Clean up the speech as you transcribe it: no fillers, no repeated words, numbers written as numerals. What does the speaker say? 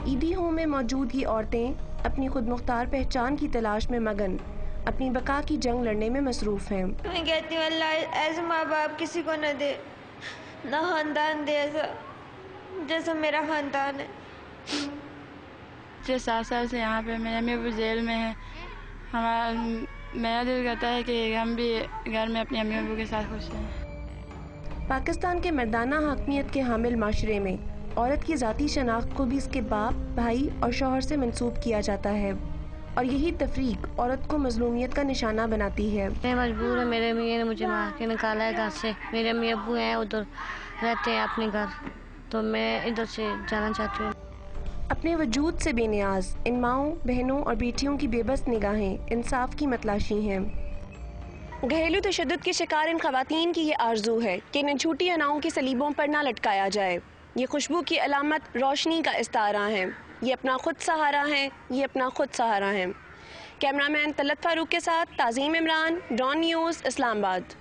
عیدی home میں موجود یہ عورتیں اپنی خود مختار پہچان کی تلاش میں مگن، اپنی بقا کی جنگ لڑنے میں مصروف ہیں۔ میں کہتی ہوں اللہ ایسے ماں باپ کسی کو نہ دے، نہ خاندان دے ایسا جیسا میرا خاندان ہے۔ 7 سال سے یہاں پہ میرے امی ابو جیل میں ہیں۔ میرا دل کرتا ہے کہ ہم بھی گھر میں اپنے امی ابو کے ساتھ خوش ہیں۔ پاکستان کے مردانہ حاکمیت کے حامل معاشرے میں عورت کی ذاتی شناخت کو بھی اس کے باپ، بھائی اور شوہر سے منسوب کیا جاتا ہے، اور یہی تفریق عورت کو مظلومیت کا نشانہ بناتی ہے۔ میں مجبور ہوں، میرے امی نے مجھے مار کے نکالا ہے گھر سے۔ میرے امی ابو ہیں ادھر رہتے ہیں اپنے گھر، تو میں ادھر سے جانا چاہتی ہوں۔ اپنے وجود سے بے نیاز ان ماؤں، بہنوں اور بیٹیوں کی بے بس نگاہیں انصاف کی متلاشی ہیں۔ گھریلو تشدد کے شکار ان خواتین کی یہ آرزو ہے کہ انہیں جھوٹی اناؤں کی صلیبوں پر نہ لٹکایا جائے۔ یہ خوشبو کی علامت روشنی کا استعارہ ہیں، یہ اپنا خود سہارا ہیں، یہ اپنا خود سہارا ہیں۔ کیمرہ مین طلعت فاروق کے ساتھ تعظیم عمران، ڈان نیوز، اسلام آباد۔